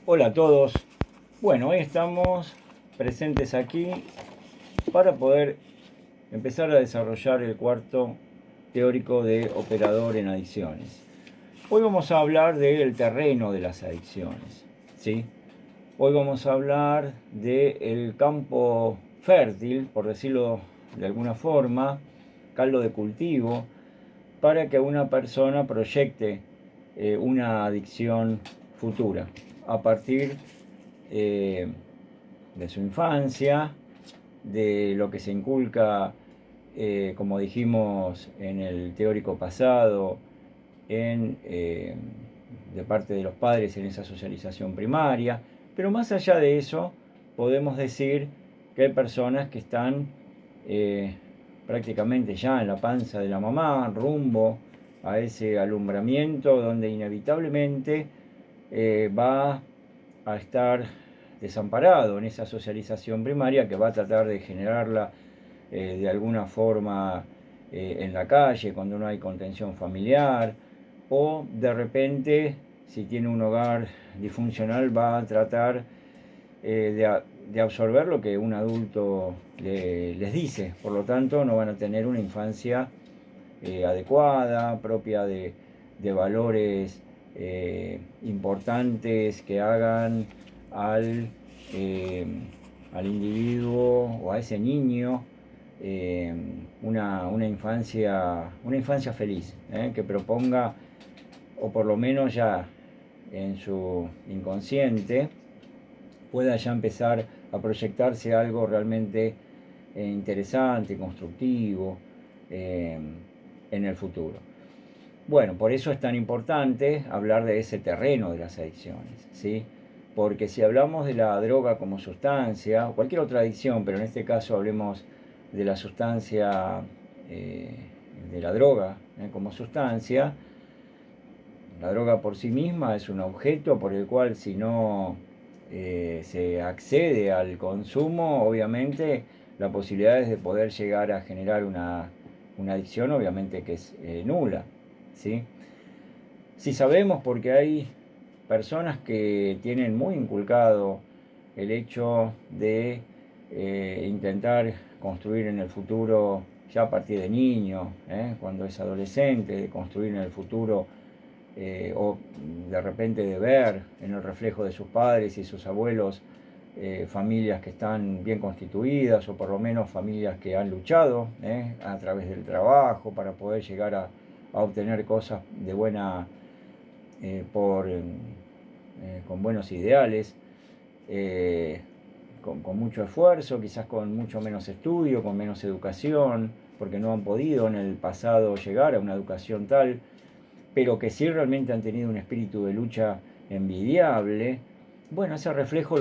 Hola a todos. Bueno, hoy estamos presentes aquí para poder empezar a desarrollar el cuarto teórico de operador en adicciones. Hoy vamos a hablar del terreno de las adicciones, ¿sí? Hoy vamos a hablar del campo fértil, por decirlo de alguna forma, caldo de cultivo, para que una persona proyecte una adicción futura a partir eh, de su infancia, de lo que se inculca, como dijimos en el teórico pasado, de parte de los padres en esa socialización primaria. Pero más allá de eso, podemos decir que hay personas que están eh, prácticamente ya en la panza de la mamá, rumbo a ese alumbramiento donde inevitablemente va a estar desamparado en esa socialización primaria que va a tratar de generarla de alguna forma en la calle, cuando no hay contención familiar, o de repente, si tiene un hogar disfuncional, va a tratar de absorber lo que un adulto les dice. Por lo tanto, no van a tener una infancia adecuada, propia de valores importantes que hagan al, eh, al individuo o a ese niño eh, una infancia feliz, que proponga, o por lo menos ya en su inconsciente, pueda ya empezar a proyectarse algo realmente interesante, constructivo eh, en el futuro. Bueno, por eso es tan importante hablar de ese terreno de las adicciones, ¿sí? Porque si hablamos de la droga como sustancia, o cualquier otra adicción, pero en este caso hablemos de la sustancia, eh, de la droga como sustancia, la droga por sí misma es un objeto por el cual, si no se accede al consumo, obviamente la posibilidad de poder llegar a generar una adicción obviamente que es nula, ¿sí? Sí sabemos, porque hay personas que tienen muy inculcado el hecho de intentar construir en el futuro, ya a partir de niño, cuando es adolescente, de construir en el futuro, o de repente de ver en el reflejo de sus padres y sus abuelos familias que están bien constituidas, o por lo menos familias que han luchado a través del trabajo para poder llegar a obtener cosas de buena, con buenos ideales, eh, con mucho esfuerzo, quizás con mucho menos estudio, con menos educación, porque no han podido en el pasado llegar a una educación tal, pero que sí realmente han tenido un espíritu de lucha envidiable. Bueno, ese reflejo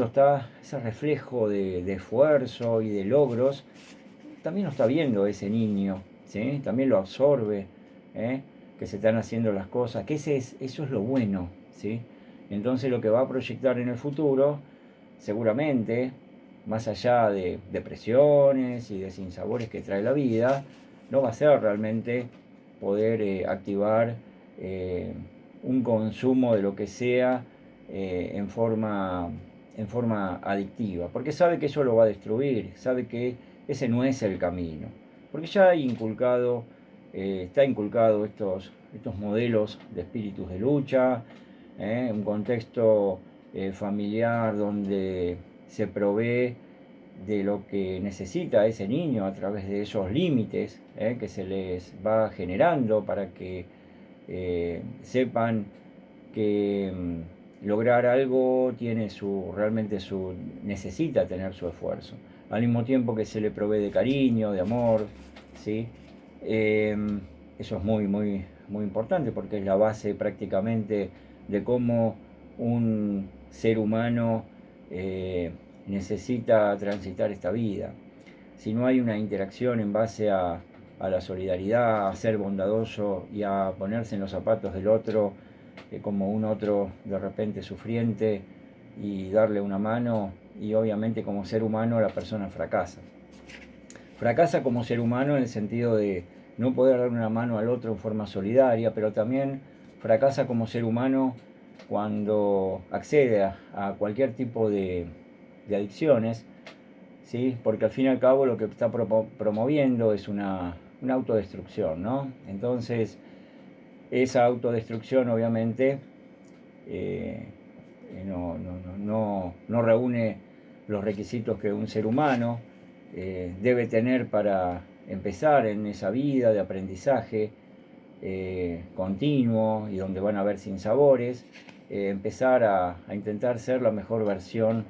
de esfuerzo y de logros, también lo está viendo ese niño, ¿sí? También lo absorbe, ¿eh? Que se están haciendo las cosas, que eso es lo bueno, ¿sí? Entonces lo que va a proyectar en el futuro, seguramente, más allá de depresiones y de sinsabores que trae la vida, no va a ser realmente poder activar eh, un consumo de lo que sea en forma adictiva, porque sabe que eso lo va a destruir, sabe que ese no es el camino, porque ya hay inculcado, está inculcado estos modelos de espíritus de lucha, un contexto familiar donde se provee de lo que necesita ese niño a través de esos límites que se les va generando para que sepan que lograr algo tiene realmente necesita tener su esfuerzo. Al mismo tiempo que se le provee de cariño, de amor, ¿sí? Eh, Eso es muy, muy, muy importante, porque es la base prácticamente de cómo un ser humano necesita transitar esta vida. Si no hay una interacción en base a la solidaridad, a ser bondadoso y a ponerse en los zapatos del otro, como un otro de repente sufriente, y darle una mano, y obviamente como ser humano la persona fracasa. Fracasa como ser humano en el sentido de no poder dar una mano al otro en forma solidaria, pero también fracasa como ser humano cuando accede a cualquier tipo de adicciones, ¿sí? Porque al fin y al cabo lo que está promoviendo es una autodestrucción, ¿no? Entonces, esa autodestrucción obviamente eh, no reúne los requisitos que un ser humano debe tener para empezar en esa vida de aprendizaje continuo y donde van a haber sinsabores, empezar a intentar ser la mejor versión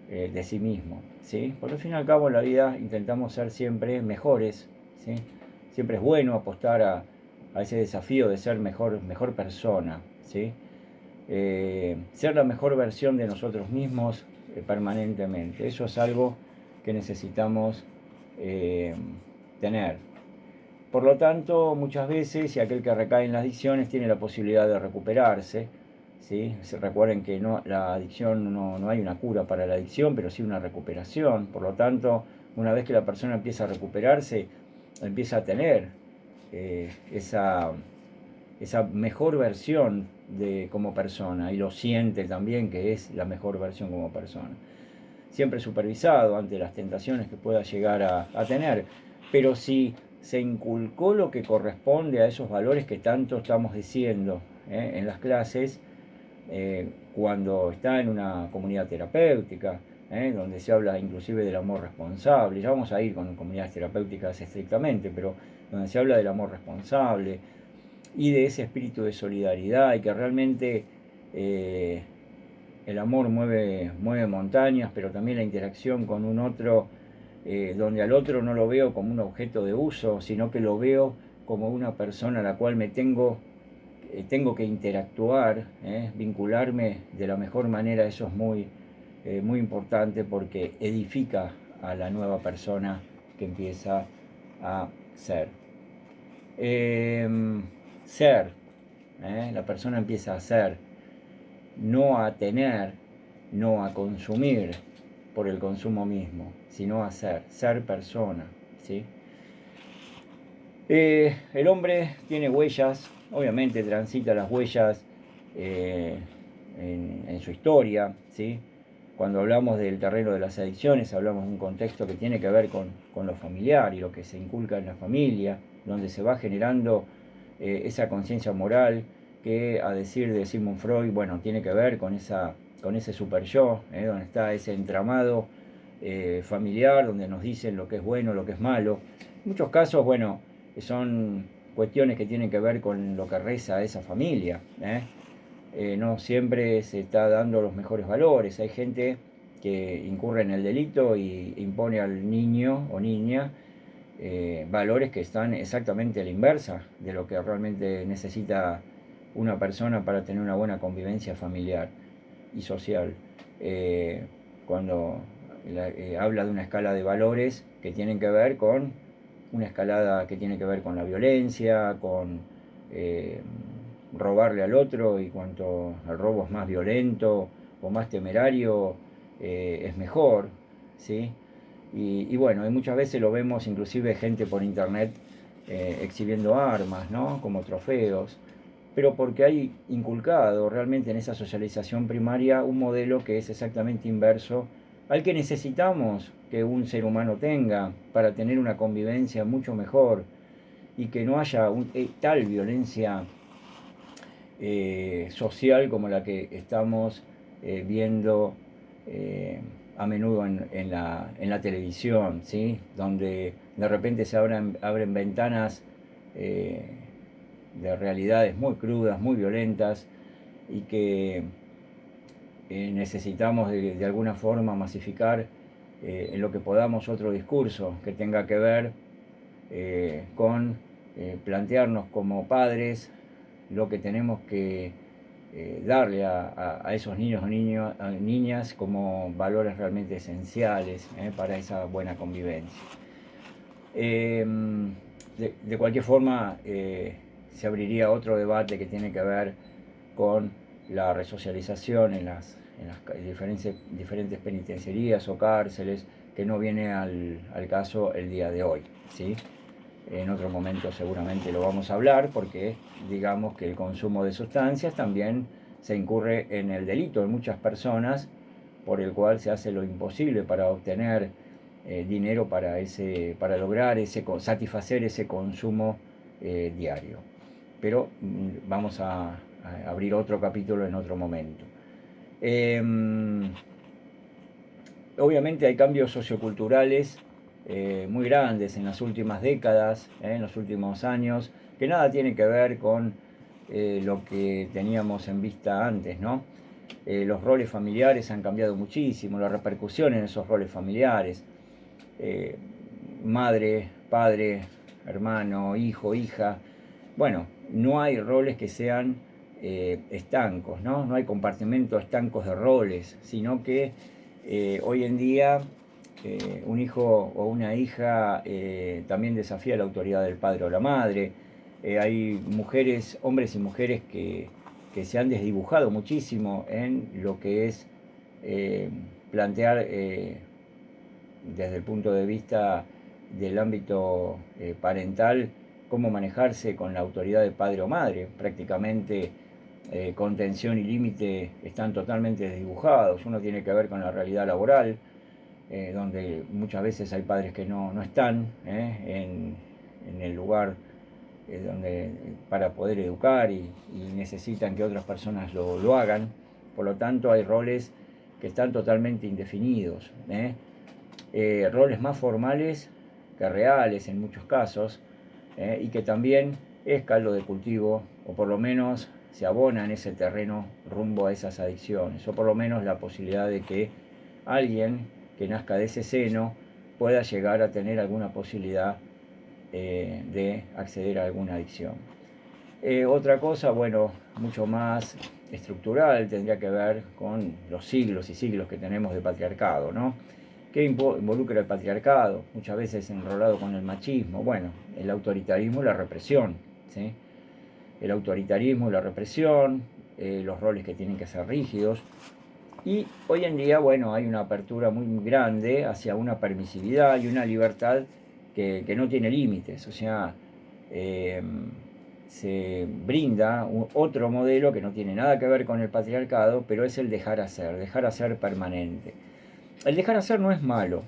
de sí mismo, ¿sí? Porque al fin y al cabo en la vida intentamos ser siempre mejores, ¿sí? Siempre es bueno apostar a ese desafío de ser mejor persona, ¿sí? Ser la mejor versión de nosotros mismos permanentemente. Eso es algo que necesitamos tener. Por lo tanto, muchas veces, y aquel que recae en las adicciones tiene la posibilidad de recuperarse, ¿sí? Recuerden que la adicción no hay una cura para la adicción, pero sí una recuperación. Por lo tanto, una vez que la persona empieza a recuperarse, empieza a tener esa mejor versión como persona, y lo siente también que es la mejor versión como persona. Siempre supervisado ante las tentaciones que pueda llegar a tener, pero si se inculcó lo que corresponde a esos valores que tanto estamos diciendo en las clases, cuando está en una comunidad terapéutica, donde se habla inclusive del amor responsable. Ya vamos a ir con comunidades terapéuticas estrictamente, pero donde se habla del amor responsable y de ese espíritu de solidaridad, y que realmente el amor mueve montañas, pero también la interacción con un otro, donde al otro no lo veo como un objeto de uso, sino que lo veo como una persona a la cual me tengo que interactuar, vincularme de la mejor manera. Eso es muy importante, porque edifica a la nueva persona que empieza a ser. Ser, la persona empieza a ser, no a tener, no a consumir por el consumo mismo, sino a ser persona, ¿sí? El hombre tiene huellas, obviamente transita las huellas en su historia, ¿sí? Cuando hablamos del terreno de las adicciones, hablamos de un contexto que tiene que ver con lo familiar y lo que se inculca en la familia, donde se va generando esa conciencia moral que, a decir de Sigmund Freud, bueno, tiene que ver con ese super yo, donde está ese entramado familiar, donde nos dicen lo que es bueno, lo que es malo. En muchos casos, bueno, son cuestiones que tienen que ver con lo que reza esa familia, no siempre se está dando los mejores valores. Hay gente que incurre en el delito y impone al niño o niña valores que están exactamente a la inversa de lo que realmente necesita una persona para tener una buena convivencia familiar y social. Cuando habla de una escala de valores que tienen que ver con una escalada que tiene que ver con la violencia, con robarle al otro, y cuanto el robo es más violento o más temerario, es mejor, ¿sí? Y bueno, y muchas veces lo vemos inclusive gente por internet exhibiendo armas, ¿no? Como trofeos, pero porque hay inculcado realmente en esa socialización primaria un modelo que es exactamente inverso al que necesitamos que un ser humano tenga para tener una convivencia mucho mejor, y que no haya tal violencia social como la que estamos viendo a menudo en la televisión, ¿sí? Donde de repente se abren ventanas de realidades muy crudas, muy violentas, y que necesitamos de alguna forma masificar en lo que podamos otro discurso que tenga que ver con plantearnos como padres lo que tenemos que darle a esos niños o niñas como valores realmente esenciales para esa buena convivencia. De cualquier forma, se abriría otro debate que tiene que ver con la resocialización en las diferentes penitenciarías o cárceles, que no viene al caso el día de hoy, ¿sí? En otro momento seguramente lo vamos a hablar, porque digamos que el consumo de sustancias también se incurre en el delito en muchas personas, por el cual se hace lo imposible para obtener dinero para lograr satisfacer ese consumo diario. Pero vamos a abrir otro capítulo en otro momento. Obviamente hay cambios socioculturales muy grandes en las últimas décadas, en los últimos años, que nada tiene que ver con lo que teníamos en vista antes, ¿no? Los roles familiares han cambiado muchísimo, la repercusión en esos roles familiares, madre, padre, hermano, hijo, hija. Bueno, no hay roles que sean estancos, ¿no? No hay compartimentos estancos de roles, sino que hoy en día un hijo o una hija también desafía la autoridad del padre o la madre. Hay mujeres, hombres y mujeres que se han desdibujado muchísimo en lo que es plantear desde el punto de vista del ámbito parental cómo manejarse con la autoridad de padre o madre. Prácticamente contención y límite están totalmente desdibujados. Uno tiene que ver con la realidad laboral, donde muchas veces hay padres que no están en el lugar para poder educar y necesitan que otras personas lo hagan. Por lo tanto, hay roles que están totalmente indefinidos. Roles más formales que reales en muchos casos, y que también es caldo de cultivo, o por lo menos se abona en ese terreno rumbo a esas adicciones, o por lo menos la posibilidad de que alguien que nazca de ese seno pueda llegar a tener alguna posibilidad de acceder a alguna adicción. Otra cosa, bueno, mucho más estructural, tendría que ver con los siglos y siglos que tenemos de patriarcado, ¿no? ¿Qué involucra el patriarcado? Muchas veces enrolado con el machismo. Bueno, el autoritarismo y la represión, ¿sí? El autoritarismo y la represión, los roles que tienen que ser rígidos. Y hoy en día, bueno, hay una apertura muy grande hacia una permisividad y una libertad que no tiene límites. O sea, se brinda otro modelo que no tiene nada que ver con el patriarcado, pero es el dejar hacer permanente. El dejar hacer no es malo,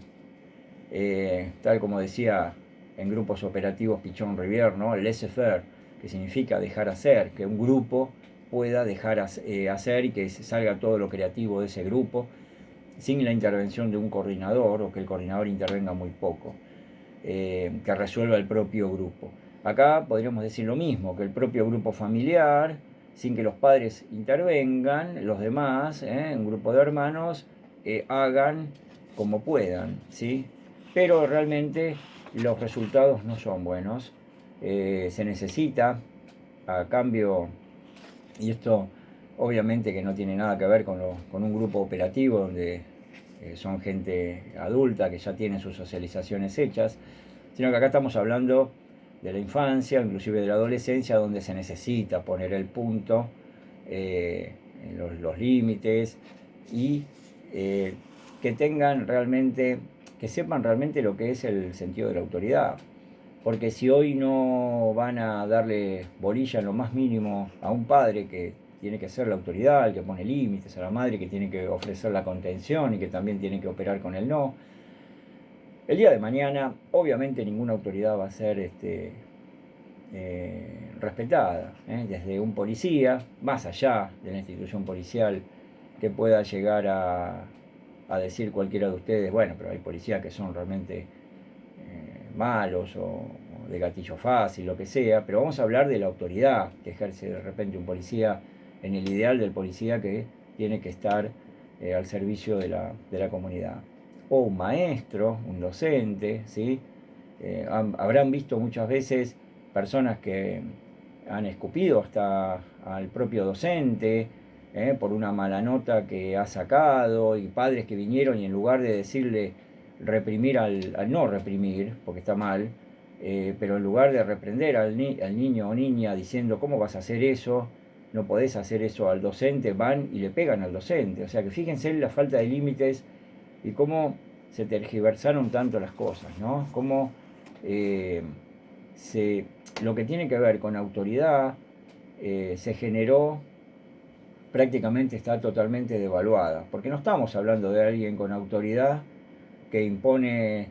tal como decía en grupos operativos Pichon Rivière, ¿no? El laissez-faire, que significa dejar hacer, que un grupo pueda dejar hacer y que salga todo lo creativo de ese grupo sin la intervención de un coordinador, o que el coordinador intervenga muy poco, que resuelva el propio grupo. Acá podríamos decir lo mismo, que el propio grupo familiar, sin que los padres intervengan, los demás, un grupo de hermanos, hagan como puedan, ¿sí? Pero realmente los resultados no son buenos. Se necesita, a cambio, y esto obviamente que no tiene nada que ver con un grupo operativo donde son gente adulta que ya tiene sus socializaciones hechas, sino que acá estamos hablando de la infancia, inclusive de la adolescencia, donde se necesita poner el punto, los límites, y que tengan realmente, que sepan realmente lo que es el sentido de la autoridad. Porque si hoy no van a darle bolilla en lo más mínimo a un padre que tiene que ser la autoridad, el que pone límites, a la madre que tiene que ofrecer la contención y que también tiene que operar con el no, el día de mañana obviamente ninguna autoridad va a ser respetada, desde un policía, más allá de la institución policial, que pueda llegar a decir cualquiera de ustedes, bueno, pero hay policías que son realmente malos o de gatillo fácil, lo que sea, pero vamos a hablar de la autoridad que ejerce de repente un policía, en el ideal del policía que tiene que estar al servicio de la comunidad. O un maestro, un docente, ¿sí? Habrán visto muchas veces personas que han escupido hasta al propio docente por una mala nota que ha sacado, y padres que vinieron y en lugar de decirle reprimir al no reprimir, porque está mal, pero en lugar de reprender al niño o niña diciendo cómo vas a hacer eso, no podés hacer eso al docente, van y le pegan al docente. O sea que fíjense en la falta de límites y cómo se tergiversaron tanto las cosas, ¿no? Cómo lo que tiene que ver con autoridad se generó prácticamente está totalmente devaluada, porque no estamos hablando de alguien con autoridad que impone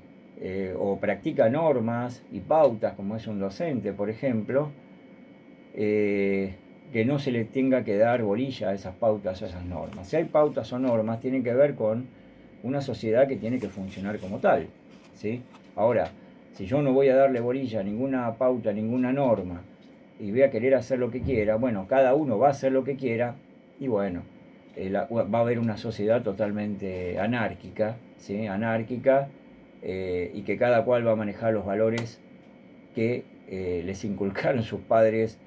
o practica normas y pautas, como es un docente, por ejemplo, que no se le tenga que dar bolilla a esas pautas o a esas normas. Si hay pautas o normas, tienen que ver con una sociedad que tiene que funcionar como tal, ¿sí? Ahora, si yo no voy a darle bolilla a ninguna pauta, a ninguna norma, y voy a querer hacer lo que quiera, bueno, cada uno va a hacer lo que quiera, y bueno, va a haber una sociedad totalmente anárquica, ¿sí? Anárquica, y que cada cual va a manejar los valores que les inculcaron sus padres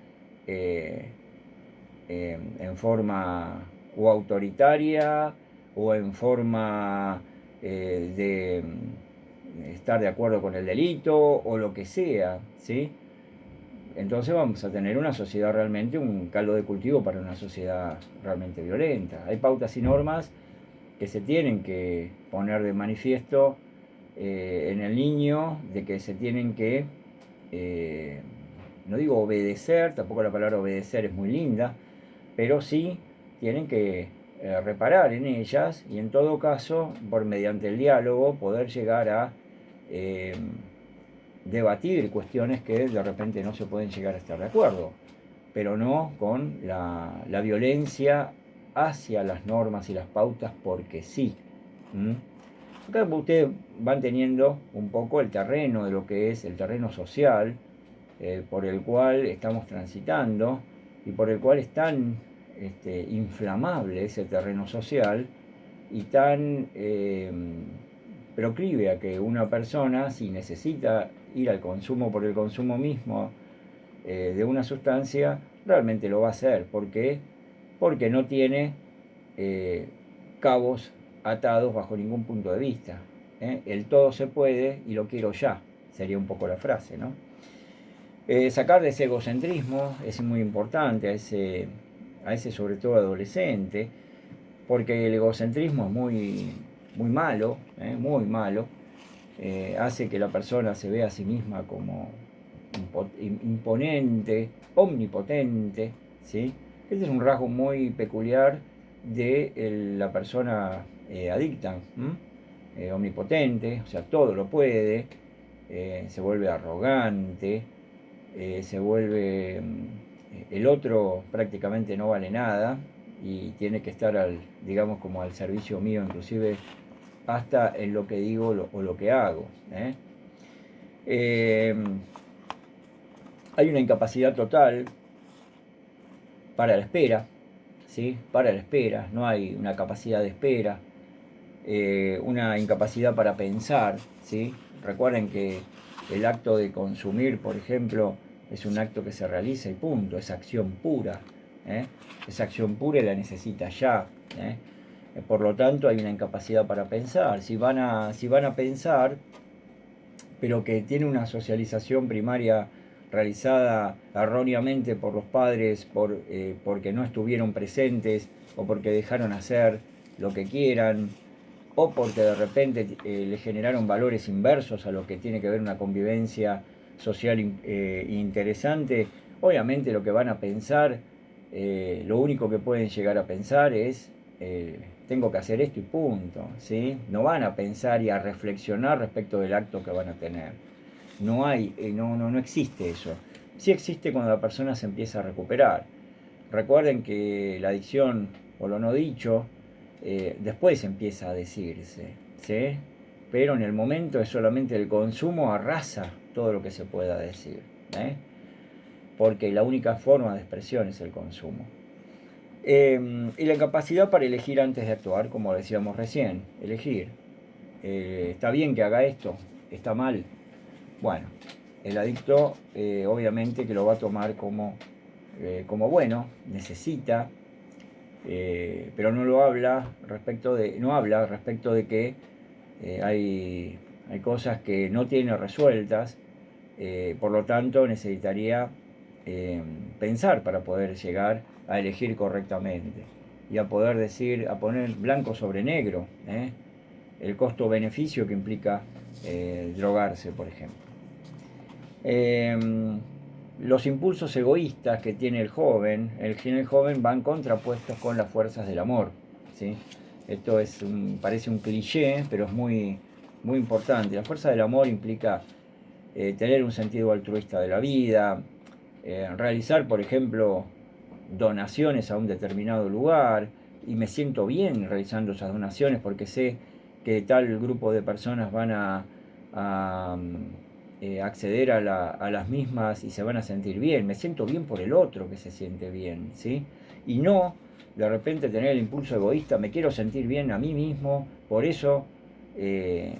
eh, en forma o autoritaria o en forma de estar de acuerdo con el delito o lo que sea, ¿sí? Entonces vamos a tener una sociedad realmente, un caldo de cultivo para una sociedad realmente violenta. Hay pautas y normas que se tienen que poner de manifiesto en el niño, de que se tienen que, no digo obedecer, tampoco la palabra obedecer es muy linda, pero sí tienen que reparar en ellas y en todo caso, por mediante el diálogo, poder llegar a eh, debatir cuestiones que de repente no se pueden llegar a estar de acuerdo, pero no con la violencia hacia las normas y las pautas porque sí. ¿Mm? Acá ustedes van teniendo un poco el terreno de lo que es el terreno social por el cual estamos transitando y por el cual es tan inflamable ese terreno social y tan proclive a que una persona, si necesita ir al consumo por el consumo mismo de una sustancia, realmente lo va a hacer. ¿Por qué? Porque no tiene cabos atados bajo ningún punto de vista. El todo se puede y lo quiero ya, sería un poco la frase, ¿no? Sacar de ese egocentrismo es muy importante, a ese sobre todo adolescente, porque el egocentrismo es muy malo, muy malo, hace que la persona se vea a sí misma como imponente, omnipotente, ¿sí? Este es un rasgo muy peculiar de la persona adicta, omnipotente, o sea, todo lo puede, se vuelve arrogante, se vuelve, el otro prácticamente no vale nada y tiene que estar digamos como al servicio mío, inclusive hasta en lo que digo o lo que hago. Eh, Hay una incapacidad total para la espera, ¿sí? Para la espera, no hay una capacidad de espera, una incapacidad para pensar, ¿sí? Recuerden que el acto de consumir, por ejemplo, es un acto que se realiza y punto, es acción pura, ¿eh? Esa acción pura y la necesita ya, ¿eh? Por lo tanto hay una incapacidad para pensar. Si van a pensar, pero que tiene una socialización primaria realizada erróneamente por los padres porque no estuvieron presentes o porque dejaron hacer lo que quieran o porque de repente le generaron valores inversos a lo que tiene que ver una convivencia social interesante, obviamente lo que van a pensar, lo único que pueden llegar a pensar es tengo que hacer esto y punto, ¿sí? No van a pensar y a reflexionar respecto del acto que van a tener. No hay, no existe eso. Sí existe cuando la persona se empieza a recuperar. Recuerden que la adicción, o lo no dicho, después empieza a decirse, ¿sí? Pero en el momento es solamente el consumo, arrasa todo lo que se pueda decir, ¿eh? Porque la única forma de expresión es el consumo. Y la incapacidad para elegir antes de actuar, como decíamos recién, elegir. ¿Está bien que haga esto? ¿Está mal? Bueno, el adicto obviamente que lo va a tomar como bueno, necesita, pero no habla respecto de que hay cosas que no tiene resueltas, por lo tanto necesitaría pensar para poder llegar a elegir correctamente y a poder decir, a poner blanco sobre negro, el costo-beneficio que implica drogarse, por ejemplo. los impulsos egoístas que tiene el joven van contrapuestos con las fuerzas del amor, ¿sí? Esto parece un cliché, pero es muy, muy importante. La fuerza del amor implica tener un sentido altruista de la vida, realizar, por ejemplo, donaciones a un determinado lugar, y me siento bien realizando esas donaciones porque sé que tal grupo de personas van a acceder a las mismas y se van a sentir bien. Me siento bien por el otro que se siente bien, ¿sí? Y no de repente tener el impulso egoísta, me quiero sentir bien a mí mismo, por eso eh,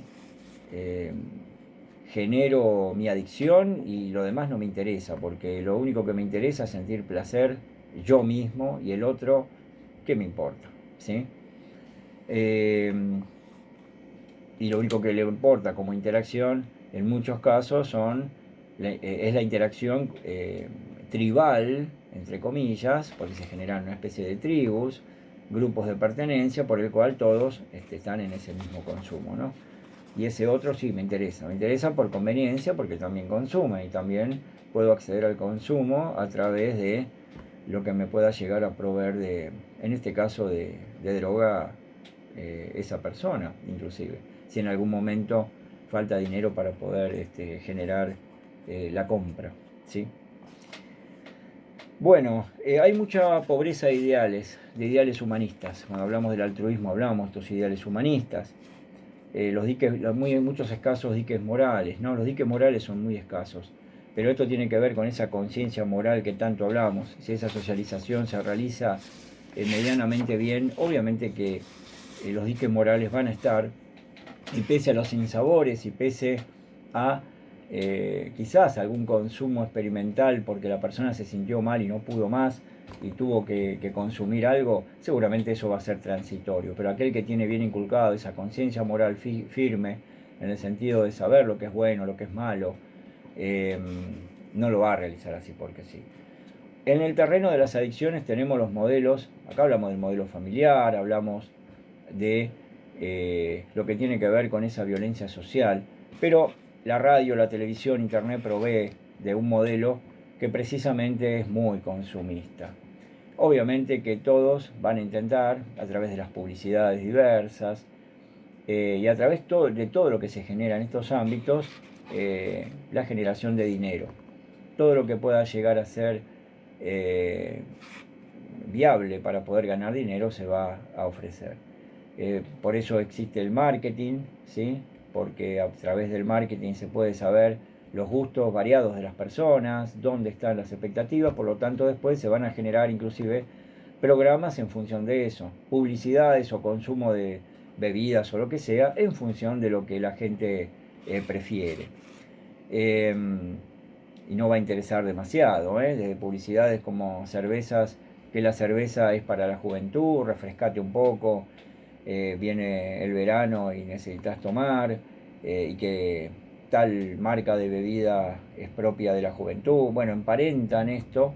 eh, genero mi adicción y lo demás no me interesa, porque lo único que me interesa es sentir placer yo mismo, y el otro, ¿qué me importa? ¿Sí? Eh, y lo único que le importa como interacción en muchos casos es la interacción tribal, entre comillas, porque se generan una especie de tribus, grupos de pertenencia por el cual todos están en ese mismo consumo, ¿no? Y ese otro sí me interesa por conveniencia, porque también consume y también puedo acceder al consumo a través de lo que me pueda llegar a proveer en este caso de droga, esa persona, inclusive. Si en algún momento falta dinero para poder generar la compra, ¿sí? Bueno, hay mucha pobreza de ideales humanistas. Cuando hablamos del altruismo hablamos de estos ideales humanistas. Muchos escasos diques morales, ¿no? Los diques morales son muy escasos, pero esto tiene que ver con esa conciencia moral que tanto hablamos. Si esa socialización se realiza medianamente bien, obviamente que los diques morales van a estar, y pese a los sinsabores y pese a quizás algún consumo experimental porque la persona se sintió mal y no pudo más y tuvo que consumir algo, seguramente eso va a ser transitorio. Pero aquel que tiene bien inculcado esa conciencia moral firme, en el sentido de saber lo que es bueno, lo que es malo, eh, no lo va a realizar así porque sí. En el terreno de las adicciones tenemos los modelos, acá hablamos del modelo familiar, hablamos de lo que tiene que ver con esa violencia social, pero la radio, la televisión, internet provee de un modelo que precisamente es muy consumista. Obviamente que todos van a intentar, a través de las publicidades diversas y a través de todo lo que se genera en estos ámbitos, la generación de dinero. Todo lo que pueda llegar a ser eh, viable para poder ganar dinero se va a ofrecer. Por eso existe el marketing, ¿sí? Porque a través del marketing se puede saber los gustos variados de las personas, dónde están las expectativas, por lo tanto después se van a generar inclusive programas en función de eso, publicidades o consumo de bebidas o lo que sea, en función de lo que la gente prefiere. Eh, y no va a interesar demasiado, desde publicidades como cervezas, que la cerveza es para la juventud, refrescate un poco, viene el verano y necesitas tomar, y que tal marca de bebida es propia de la juventud. Bueno, emparentan esto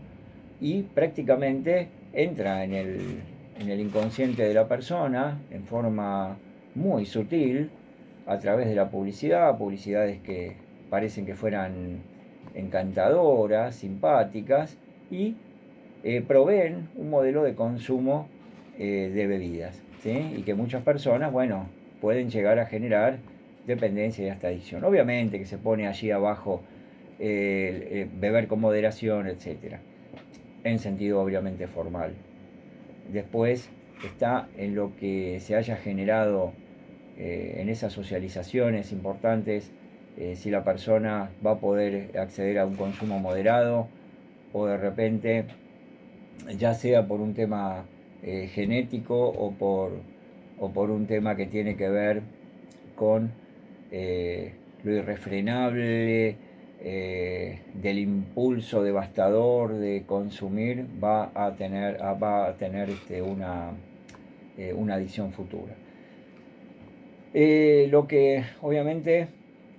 y prácticamente entra en el inconsciente de la persona en forma muy sutil a través de la publicidad, publicidades que parecen que fueran encantadoras, simpáticas, y proveen un modelo de consumo de bebidas, ¿sí? Y que muchas personas, bueno, pueden llegar a generar dependencia y hasta adicción. Obviamente que se pone allí abajo beber con moderación, etcétera, en sentido obviamente formal. Después está en lo que se haya generado en esas socializaciones importantes, si la persona va a poder acceder a un consumo moderado o de repente, ya sea por un tema genético o por un tema que tiene que ver con lo irrefrenable del impulso devastador de consumir, va a tener una adicción futura. Lo que obviamente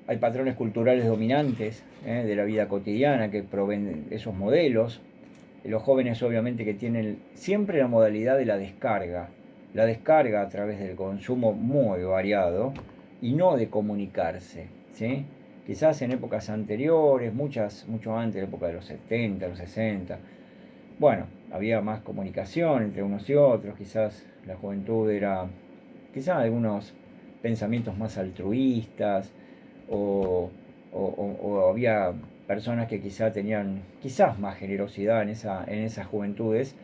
hay patrones culturales dominantes de la vida cotidiana que proveen esos modelos. Los jóvenes obviamente que tienen siempre la modalidad de la descarga a través del consumo muy variado y no de comunicarse, ¿sí? quizás en épocas anteriores, mucho antes, la época de los 70, los 60, bueno, había más comunicación entre unos y otros, quizás la juventud era, quizás algunos pensamientos más altruistas, o, o había personas que quizás tenían quizás más generosidad en esas juventudes,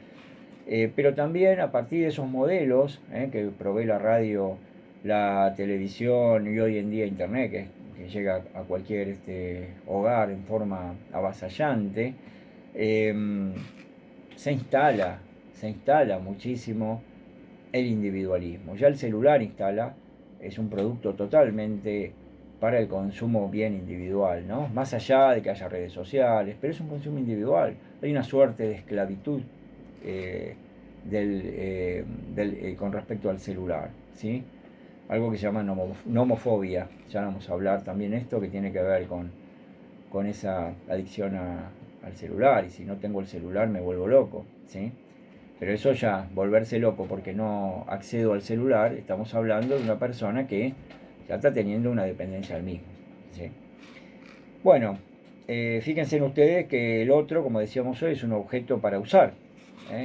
pero también a partir de esos modelos que provee la radio, la televisión y hoy en día internet, que llega a cualquier hogar en forma avasallante, eh, se instala, se instala muchísimo el individualismo. Ya el celular instala, es un producto totalmente para el consumo bien individual, ¿no? Más allá de que haya redes sociales, pero es un consumo individual. Hay una suerte de esclavitud eh, con respecto al celular, ¿sí? Algo que se llama nomofobia. Ya vamos a hablar también esto que tiene que ver con esa adicción al celular, y si no tengo el celular me vuelvo loco, ¿sí? Pero eso ya, volverse loco porque no accedo al celular, estamos hablando de una persona que ya está teniendo una dependencia al mismo, ¿sí? Bueno, fíjense en ustedes que el otro, como decíamos hoy, es un objeto para usar,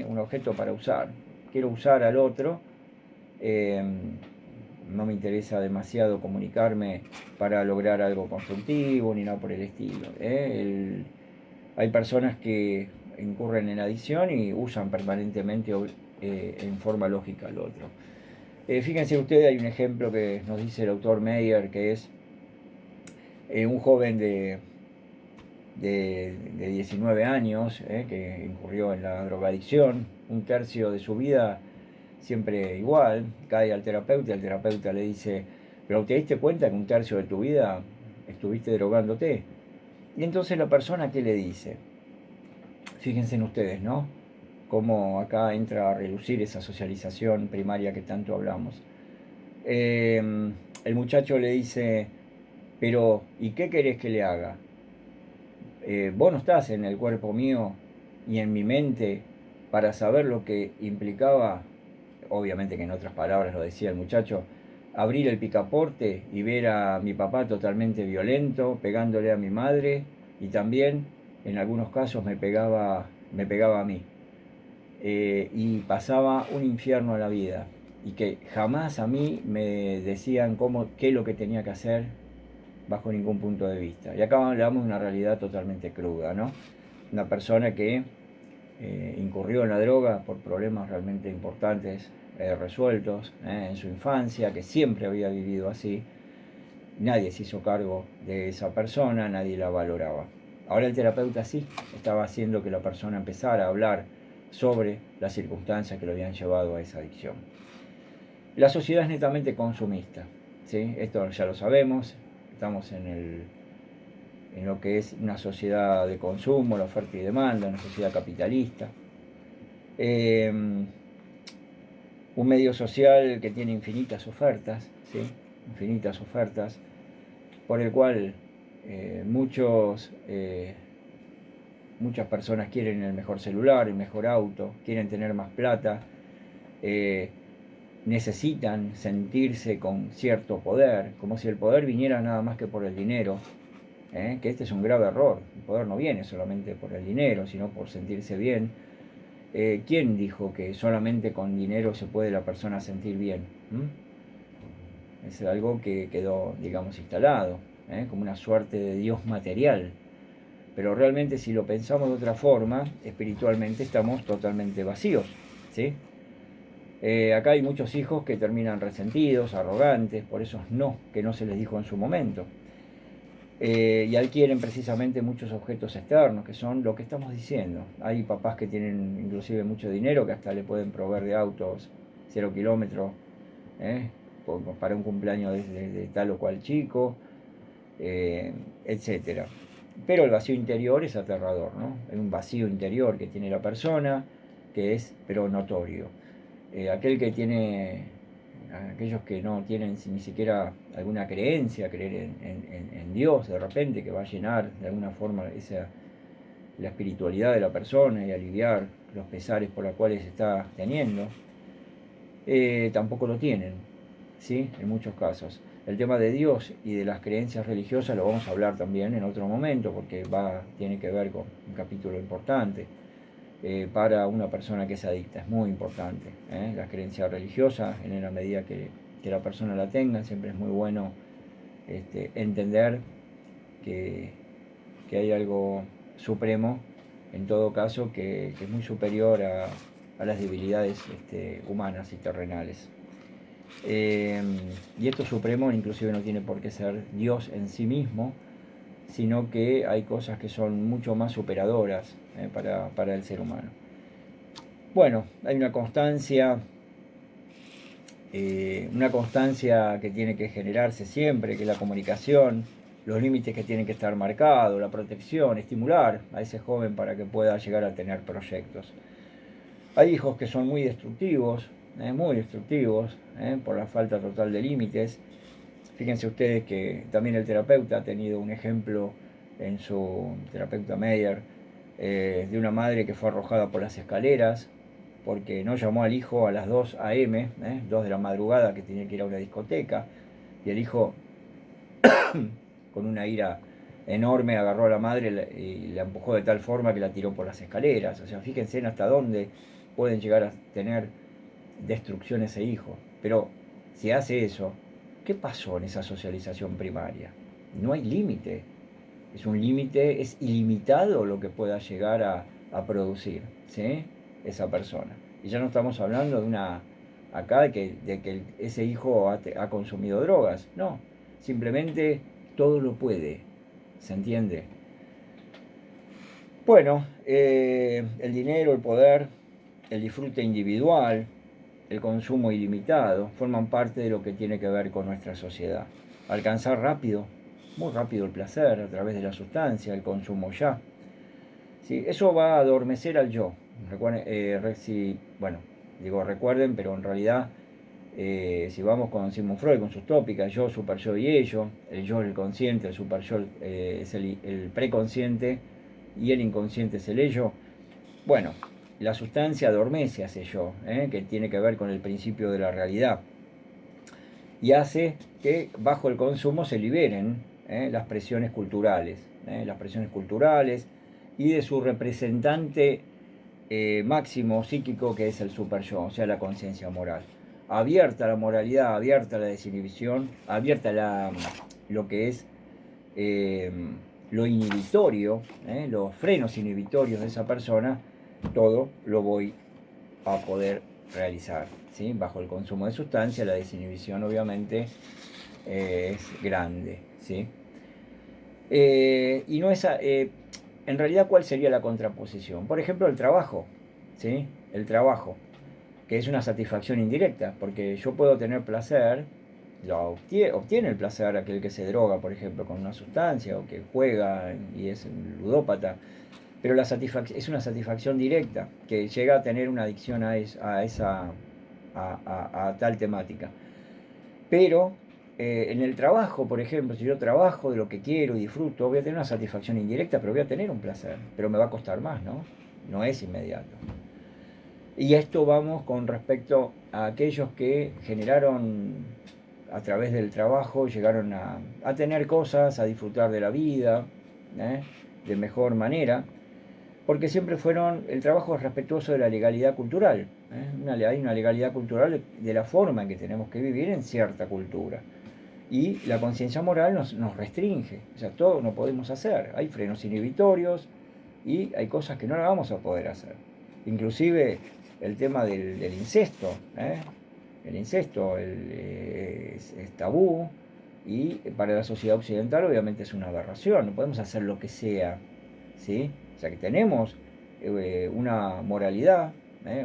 un objeto para usar. Quiero usar al otro, eh, no me interesa demasiado comunicarme para lograr algo constructivo ni nada por el estilo. Hay personas que incurren en adicción y usan permanentemente en forma lógica al otro. Fíjense ustedes, hay un ejemplo que nos dice el autor Meyer, que es un joven de 19 años que incurrió en la drogadicción, un tercio de su vida siempre igual, cae al terapeuta y el terapeuta le dice, pero ¿te diste cuenta que un tercio de tu vida estuviste drogándote? Y entonces la persona, ¿qué le dice? Fíjense en ustedes, ¿no? Cómo acá entra a relucir esa socialización primaria que tanto hablamos. El muchacho le dice, pero ¿y qué querés que le haga? Vos no estás en el cuerpo mío y en mi mente para saber lo que implicaba, obviamente que en otras palabras lo decía el muchacho, abrir el picaporte y ver a mi papá totalmente violento, pegándole a mi madre, y también en algunos casos me pegaba a mí. Y pasaba un infierno a la vida, y que jamás a mí me decían qué es lo que tenía que hacer bajo ningún punto de vista. Y acá hablamos de una realidad totalmente cruda, ¿no? Una persona que incurrió en la droga por problemas realmente importantes resueltos en su infancia, que siempre había vivido así. Nadie se hizo cargo de esa persona, nadie la valoraba. Ahora el terapeuta sí estaba haciendo que la persona empezara a hablar sobre las circunstancias que lo habían llevado a esa adicción. La sociedad es netamente consumista, ¿sí? Esto ya lo sabemos, estamos en lo que es una sociedad de consumo, la oferta y demanda, una sociedad capitalista. Eh, un medio social que tiene infinitas ofertas, ¿sí? Infinitas ofertas, por el cual muchas personas quieren el mejor celular, el mejor auto, quieren tener más plata, eh, necesitan sentirse con cierto poder, como si el poder viniera nada más que por el dinero, que este es un grave error. El poder no viene solamente por el dinero, sino por sentirse bien. ¿Quién dijo que solamente con dinero se puede la persona sentir bien? Es algo que quedó, digamos, instalado, como una suerte de Dios material. Pero realmente, si lo pensamos de otra forma, espiritualmente estamos totalmente vacíos, ¿sí? Acá hay muchos hijos que terminan resentidos, arrogantes, por esos no que no se les dijo en su momento. Y adquieren precisamente muchos objetos externos, que son lo que estamos diciendo. Hay papás que tienen inclusive mucho dinero, que hasta le pueden proveer de autos 0 kilómetros, ¿eh? Para un cumpleaños de tal o cual chico, eh, etcétera. Pero el vacío interior es aterrador, ¿no? Hay un vacío interior que tiene la persona, que es pero notorio. Aquel que tiene, aquellos que no tienen ni siquiera alguna creencia, creer en Dios de repente, que va a llenar de alguna forma la espiritualidad de la persona y aliviar los pesares por los cuales está teniendo, tampoco lo tienen, ¿sí? En muchos casos. El tema de Dios y de las creencias religiosas lo vamos a hablar también en otro momento, porque tiene que ver con un capítulo importante para una persona que es adicta. Es muy importante. La creencia religiosa, en la medida que la persona la tenga, siempre es muy bueno entender que hay algo supremo, en todo caso, que es muy superior a las debilidades humanas y terrenales. Y esto supremo inclusive no tiene por qué ser Dios en sí mismo, sino que hay cosas que son mucho más superadoras para el ser humano. Bueno, hay una constancia que tiene que generarse siempre, que es la comunicación, los límites que tienen que estar marcados, la protección, estimular a ese joven para que pueda llegar a tener proyectos. Hay hijos que son muy destructivos por la falta total de límites. Fíjense ustedes que también el terapeuta ha tenido un ejemplo en su terapeuta Meyer de una madre que fue arrojada por las escaleras porque no llamó al hijo a las 2 a.m., 2 de la madrugada, que tenía que ir a una discoteca, y el hijo, con una ira enorme, agarró a la madre y la empujó de tal forma que la tiró por las escaleras. O sea, fíjense en hasta dónde pueden llegar a tener destrucción ese hijo. Pero si hace eso, ¿qué pasó en esa socialización primaria? No hay límite. Es un límite, es ilimitado lo que pueda llegar a producir, ¿sí? Esa persona. Y ya no estamos hablando de que ese hijo ha consumido drogas. No, simplemente todo lo puede. ¿Se entiende? Bueno, el dinero, el poder, el disfrute individual, el consumo ilimitado, forman parte de lo que tiene que ver con nuestra sociedad. Alcanzar rápido, muy rápido el placer a través de la sustancia, el consumo ya. ¿Sí? Eso va a adormecer al yo. Recuerden, pero en realidad, si vamos con Sigmund Freud, con sus tópicas, yo, super yo y ello, el yo es el consciente, el super yo es el preconsciente y el inconsciente es el ello. Bueno, la sustancia adormece a ese yo, que tiene que ver con el principio de la realidad, y hace que bajo el consumo se liberen las presiones culturales y de su representante máximo psíquico, que es el super yo, o sea, la conciencia moral. Abierta la moralidad, abierta la desinhibición, abierta lo que es lo inhibitorio, los frenos inhibitorios de esa persona, todo lo voy a poder realizar, ¿sí? Bajo el consumo de sustancia, la desinhibición obviamente es grande, ¿sí? Y no es, en realidad, ¿cuál sería la contraposición? Por ejemplo, el trabajo, ¿sí? El trabajo, que es una satisfacción indirecta, porque yo puedo tener placer, obtiene el placer aquel que se droga, por ejemplo, con una sustancia, o que juega y es un ludópata, pero es una satisfacción directa, que llega a tener una adicción a tal temática. Pero en el trabajo, por ejemplo, si yo trabajo de lo que quiero y disfruto, voy a tener una satisfacción indirecta, pero voy a tener un placer, pero me va a costar más, ¿no? No es inmediato. Y esto vamos con respecto a aquellos que generaron a través del trabajo, llegaron a tener cosas, a disfrutar de la vida, de mejor manera, porque siempre el trabajo es respetuoso de la legalidad cultural. Hay una legalidad cultural de la forma en que tenemos que vivir en cierta cultura. Y la conciencia moral nos restringe, o sea, todo no podemos hacer. Hay frenos inhibitorios y hay cosas que no las vamos a poder hacer. Inclusive el tema del incesto. El incesto es tabú y para la sociedad occidental obviamente es una aberración. No podemos hacer lo que sea, ¿sí? O sea que tenemos una moralidad,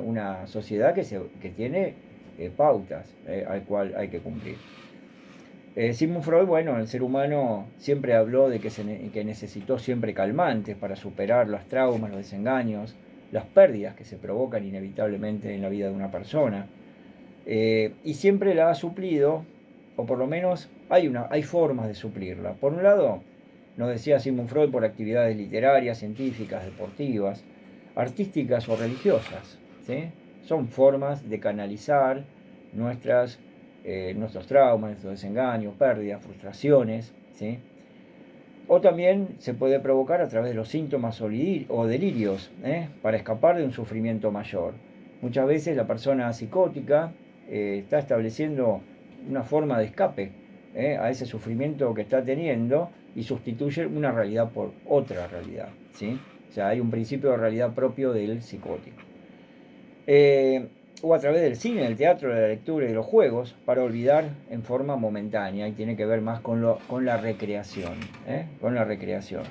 una sociedad que tiene pautas al cual hay que cumplir. Sigmund Freud, bueno, el ser humano siempre habló de que necesitó siempre calmantes para superar los traumas, los desengaños, las pérdidas que se provocan inevitablemente en la vida de una persona. Y siempre la ha suplido, o por lo menos hay formas de suplirla. Por un lado, nos decía Sigmund Freud, por actividades literarias, científicas, deportivas, artísticas o religiosas, ¿sí? Son formas de canalizar nuestras nuestros traumas, nuestros desengaños, pérdidas, frustraciones, ¿sí? O también se puede provocar a través de los síntomas o delirios, para escapar de un sufrimiento mayor. Muchas veces la persona psicótica está estableciendo una forma de escape a ese sufrimiento que está teniendo y sustituye una realidad por otra realidad, ¿sí? O sea, hay un principio de realidad propio del psicótico. O a través del cine, del teatro, de la lectura y de los juegos, para olvidar en forma momentánea, y tiene que ver más con la recreación, con la recreación.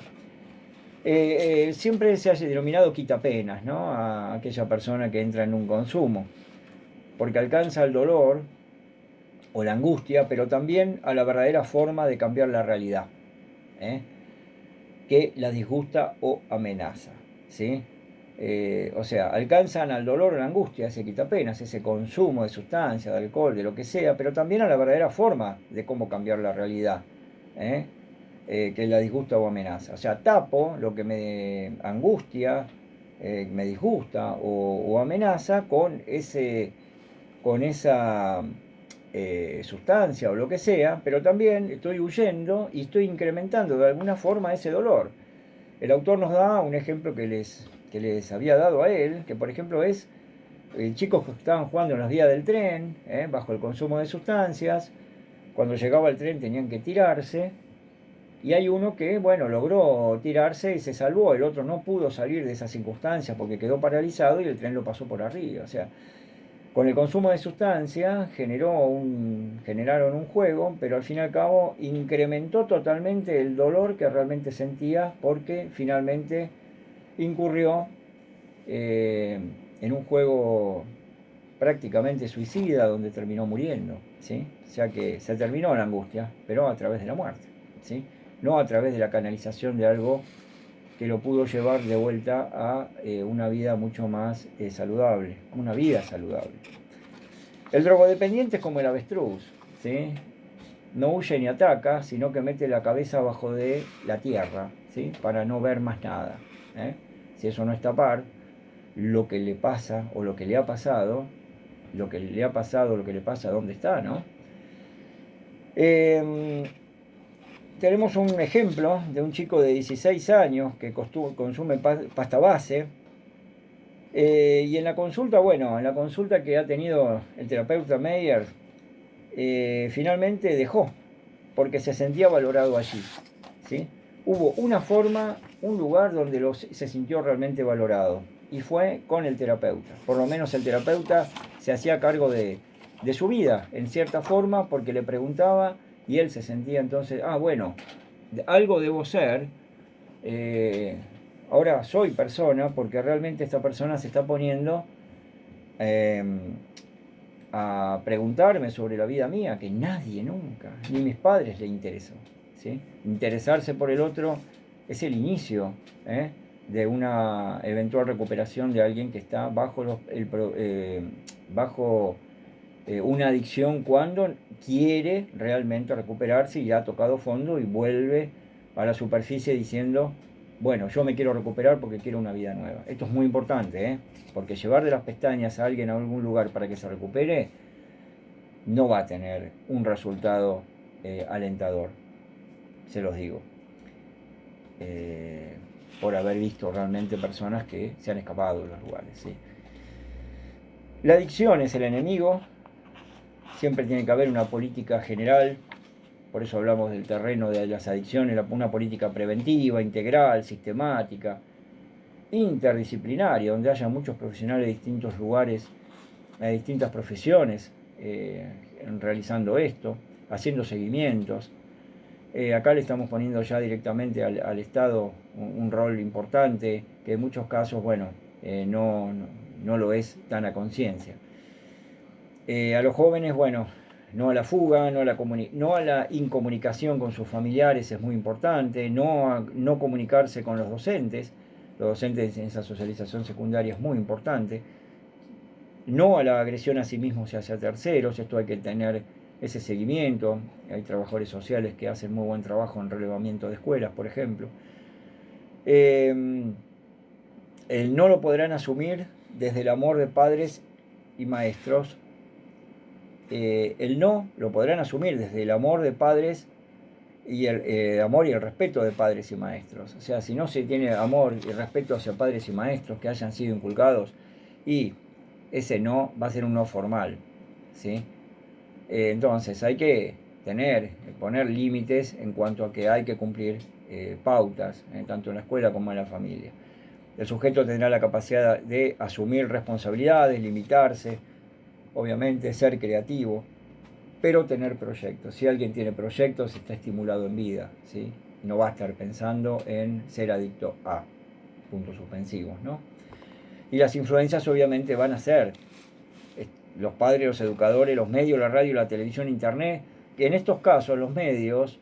Siempre se ha denominado quitapenas, ¿no?, a aquella persona que entra en un consumo, porque alcanza el dolor o la angustia, pero también a la verdadera forma de cambiar la realidad, que la disgusta o amenaza, ¿sí? O sea, alcanzan al dolor o la angustia, ese quitapenas, ese consumo de sustancias, de alcohol, de lo que sea, pero también a la verdadera forma de cómo cambiar la realidad, que la disgusta o amenaza. O sea, tapo lo que me angustia, me disgusta o amenaza con esa sustancia o lo que sea, pero también estoy huyendo y estoy incrementando de alguna forma ese dolor. El autor nos da un ejemplo que les había dado a él, que por ejemplo es chicos que estaban jugando en las vías del tren, bajo el consumo de sustancias. Cuando llegaba el tren tenían que tirarse, y hay uno que, bueno, logró tirarse y se salvó, el otro no pudo salir de esas circunstancias porque quedó paralizado y el tren lo pasó por arriba. O sea, con el consumo de sustancias generaron un juego, pero al fin y al cabo incrementó totalmente el dolor que realmente sentía, porque finalmente incurrió en un juego prácticamente suicida donde terminó muriendo, ¿sí? O sea que se terminó la angustia, pero a través de la muerte, ¿sí? No a través de la canalización de algo que lo pudo llevar de vuelta a una vida mucho más saludable, una vida saludable. El drogodependiente es como el avestruz, ¿sí? No huye ni ataca, sino que mete la cabeza abajo de la tierra, ¿sí?, para no ver más nada. Si eso no es tapar lo que le pasa o lo que le ha pasado, lo que le ha pasado, lo que le pasa, ¿dónde está, no? Tenemos un ejemplo de un chico de 16 años que consume pasta base. Y en la consulta, bueno, en la consulta que ha tenido el terapeuta Meyer, finalmente dejó, porque se sentía valorado allí, ¿sí? Hubo una forma, un lugar donde se sintió realmente valorado, y fue con el terapeuta. Por lo menos el terapeuta se hacía cargo de su vida, en cierta forma, porque le preguntaba, y él se sentía entonces, bueno, algo debo ser, ahora soy persona, porque realmente esta persona se está poniendo a preguntarme sobre la vida mía, que nadie nunca, ni mis padres le interesó, ¿sí? Interesarse por el otro es el inicio de una eventual recuperación de alguien que está bajo una adicción, cuando quiere realmente recuperarse y ha tocado fondo y vuelve a la superficie diciendo, bueno, yo me quiero recuperar porque quiero una vida nueva. Esto es muy importante, porque llevar de las pestañas a alguien a algún lugar para que se recupere no va a tener un resultado alentador, se los digo, por haber visto realmente personas que se han escapado de los lugares, ¿sí? La adicción es el enemigo, siempre tiene que haber una política general, por eso hablamos del terreno de las adicciones, una política preventiva, integral, sistemática, interdisciplinaria, donde haya muchos profesionales de distintos lugares, de distintas profesiones, realizando esto, haciendo seguimientos. Acá le estamos poniendo ya directamente al Estado un rol importante, que en muchos casos, bueno, no lo es tan a conciencia. A los jóvenes, bueno, no a la fuga, no a la incomunicación con sus familiares es muy importante, no comunicarse con los docentes en esa socialización secundaria es muy importante, no a la agresión a sí mismos y hacia terceros, esto hay que tener ese seguimiento, hay trabajadores sociales que hacen muy buen trabajo en relevamiento de escuelas, por ejemplo. El no lo podrán asumir desde el amor de padres y maestros, el no lo podrán asumir desde el amor de padres y el amor y el respeto de padres y maestros. O sea, si no se tiene amor y respeto hacia padres y maestros que hayan sido inculcados, y ese no va a ser un no formal, ¿sí? Entonces hay que poner límites en cuanto a que hay que cumplir pautas, tanto en la escuela como en la familia. El sujeto tendrá la capacidad de asumir responsabilidades, limitarse, obviamente ser creativo, pero tener proyectos. Si alguien tiene proyectos, está estimulado en vida, ¿sí? No va a estar pensando en ser adicto a puntos suspensivos, ¿no? Y las influencias obviamente van a ser los padres, los educadores, los medios, la radio, la televisión, internet, que en estos casos los medios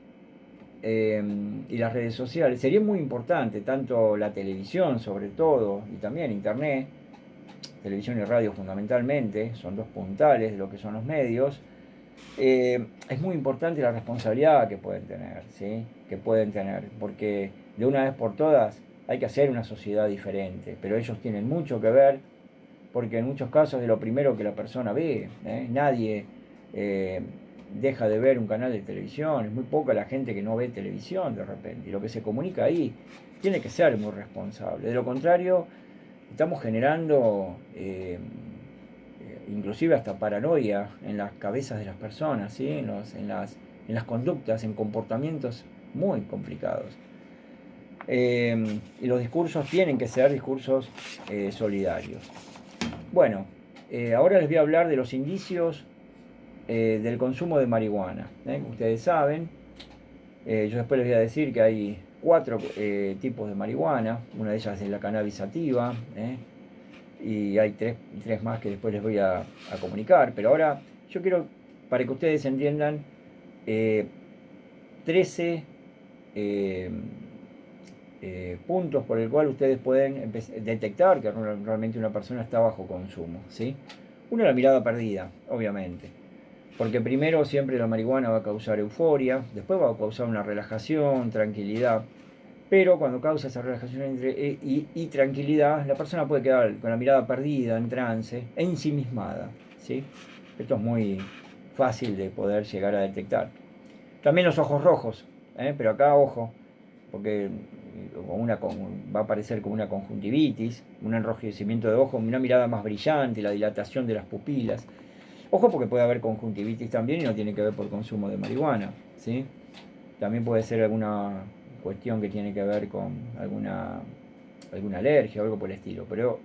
y las redes sociales sería muy importante, tanto la televisión sobre todo, y también internet, televisión y radio fundamentalmente, son dos puntales de lo que son los medios. Es muy importante la responsabilidad que pueden tener, ¿sí? Que pueden tener, porque de una vez por todas hay que hacer una sociedad diferente, pero ellos tienen mucho que ver, porque en muchos casos es lo primero que la persona ve, ¿eh? Nadie deja de ver un canal de televisión, es muy poca la gente que no ve televisión de repente, y lo que se comunica ahí tiene que ser muy responsable. De lo contrario, estamos generando inclusive hasta paranoia en las cabezas de las personas, ¿sí? En las conductas, en comportamientos muy complicados. Y los discursos tienen que ser discursos solidarios. Bueno, ahora les voy a hablar de los indicios del consumo de marihuana. Ustedes saben, yo después les voy a decir que hay 4 tipos de marihuana. Una de ellas es la cannabis sativa, y hay tres más que después les voy a comunicar. Pero ahora yo quiero, para que ustedes entiendan, 13 puntos por el cual ustedes pueden detectar que realmente una persona está bajo consumo, ¿sí? Uno, la mirada perdida, obviamente, porque primero siempre la marihuana va a causar euforia, después va a causar una relajación, tranquilidad, pero cuando causa esa relajación y tranquilidad, la persona puede quedar con la mirada perdida, en trance, ensimismada, ¿sí? Esto es muy fácil de poder llegar a detectar. También los ojos rojos, pero acá ojo, porque va a aparecer como una conjuntivitis, un enrojecimiento de ojos, una mirada más brillante, la dilatación de las pupilas. Ojo, porque puede haber conjuntivitis también y no tiene que ver por consumo de marihuana, ¿sí? También puede ser alguna cuestión que tiene que ver con alguna alergia o algo por el estilo, pero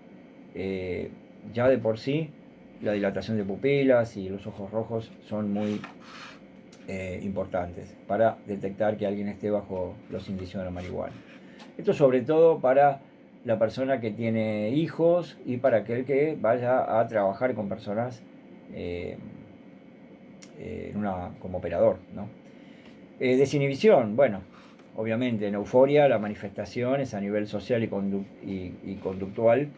ya de por sí la dilatación de pupilas y los ojos rojos son muy importantes para detectar que alguien esté bajo los indicios de la marihuana. Esto sobre todo para la persona que tiene hijos y para aquel que vaya a trabajar con personas como operador, ¿no? Desinhibición, bueno, obviamente en euforia la manifestación es a nivel social y conductual.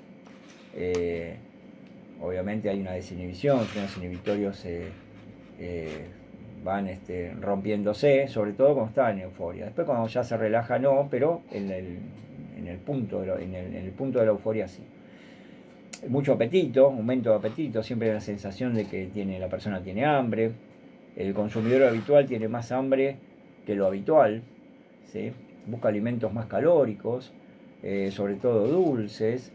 Obviamente hay una desinhibición, los frenos inhibitorios van rompiéndose, sobre todo cuando está en euforia. Después cuando ya se relaja no, pero en el punto de la euforia sí. Mucho apetito, aumento de apetito, siempre hay la sensación de que la persona tiene hambre. El consumidor habitual tiene más hambre que lo habitual, ¿sí? Busca alimentos más calóricos, sobre todo dulces.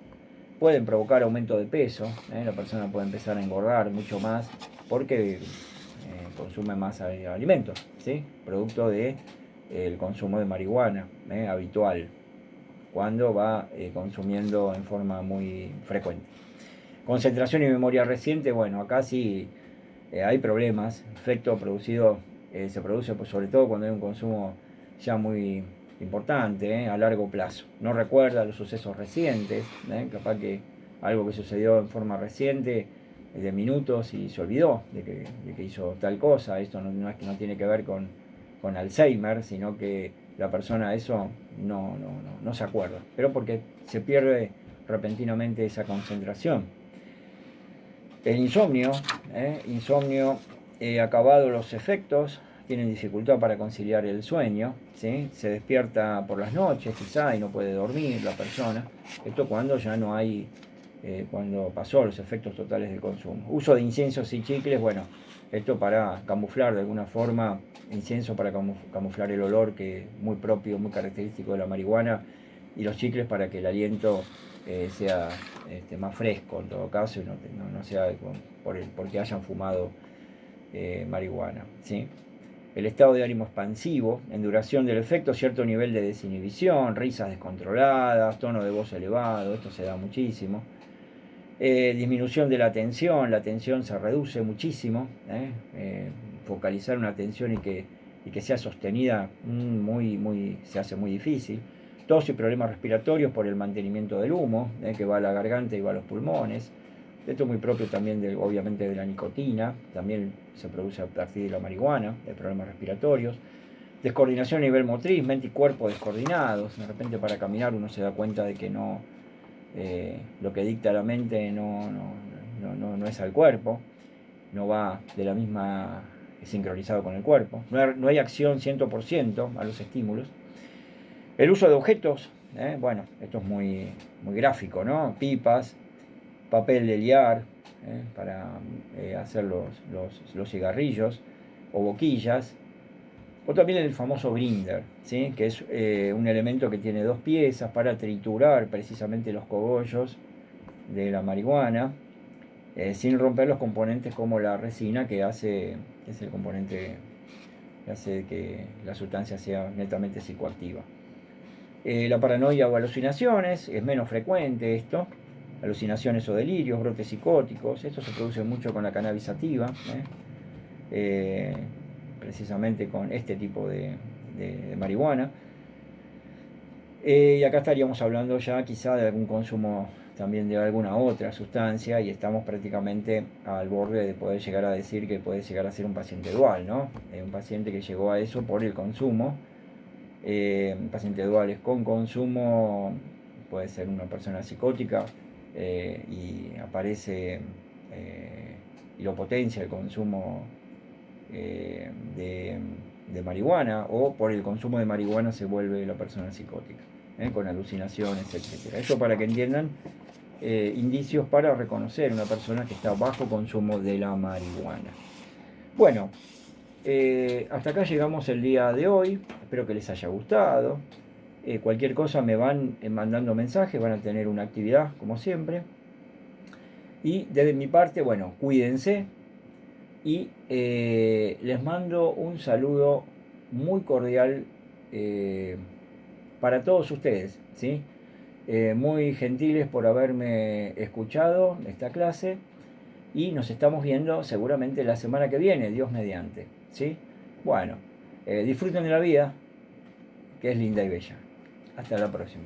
Pueden provocar aumento de peso, la persona puede empezar a engordar mucho más porque consume más alimentos, ¿sí? Producto del consumo de marihuana habitual, cuando va consumiendo en forma muy frecuente. Concentración y memoria reciente, bueno, acá sí hay problemas. Efecto producido se produce pues, sobre todo cuando hay un consumo ya muy importante, a largo plazo. No recuerda los sucesos recientes, capaz que algo que sucedió en forma reciente, de minutos, y se olvidó de que hizo tal cosa. Esto no tiene que ver con Alzheimer, sino que la persona eso no se acuerda, pero porque se pierde repentinamente esa concentración. El insomnio, acabado los efectos, tienen dificultad para conciliar el sueño, ¿sí? Se despierta por las noches quizá y no puede dormir la persona. Esto cuando ya no hay, cuando pasó los efectos totales del consumo. Uso de inciensos y chicles, bueno, Esto para camuflar de alguna forma, incienso para camuflar el olor que es muy propio, muy característico de la marihuana, y los chicles para que el aliento sea más fresco en todo caso y no sea porque hayan fumado marihuana, ¿sí? El estado de ánimo expansivo, en duración del efecto, cierto nivel de desinhibición, risas descontroladas, tono de voz elevado, esto se da muchísimo. Disminución de la tensión se reduce muchísimo. Focalizar una atención y que sea sostenida se hace muy difícil. Tos y problemas respiratorios por el mantenimiento del humo, que va a la garganta y va a los pulmones. Esto es muy propio también, obviamente, de la nicotina, también se produce a partir de la marihuana, de problemas respiratorios. Descoordinación a nivel motriz, mente y cuerpo descoordinados. De repente para caminar uno se da cuenta de que lo que dicta la mente no es al cuerpo, no va de la misma sincronizado con el cuerpo. No hay acción 100% a los estímulos. El uso de objetos, bueno, esto es muy gráfico, ¿no? Pipas, papel de liar para hacer los cigarrillos o boquillas, o también el famoso grinder, ¿sí? Que es un elemento que tiene dos piezas para triturar precisamente los cogollos de la marihuana, sin romper los componentes como la resina que es el componente que hace que la sustancia sea netamente psicoactiva. La paranoia o alucinaciones, es menos frecuente esto, alucinaciones o delirios, brotes psicóticos, esto se produce mucho con la cannabis sativa, precisamente con este tipo de marihuana. Y acá estaríamos hablando ya quizá de algún consumo también de alguna otra sustancia y estamos prácticamente al borde de poder llegar a decir que puede llegar a ser un paciente dual, ¿no? Un paciente que llegó a eso por el consumo. Un paciente dual es con consumo, puede ser una persona psicótica y aparece y lo potencia el consumo de marihuana, o por el consumo de marihuana se vuelve la persona psicótica, con alucinaciones, etc. Eso para que entiendan indicios para reconocer una persona que está bajo consumo de la marihuana. Bueno, hasta acá llegamos el día de hoy, espero que les haya gustado. Cualquier cosa me van mandando mensajes, van a tener una actividad como siempre. Y desde mi parte, bueno, cuídense y les mando un saludo muy cordial para todos ustedes, ¿sí? Muy gentiles por haberme escuchado esta clase y nos estamos viendo seguramente la semana que viene, Dios mediante, ¿sí? Bueno, disfruten de la vida, que es linda y bella. Hasta la próxima.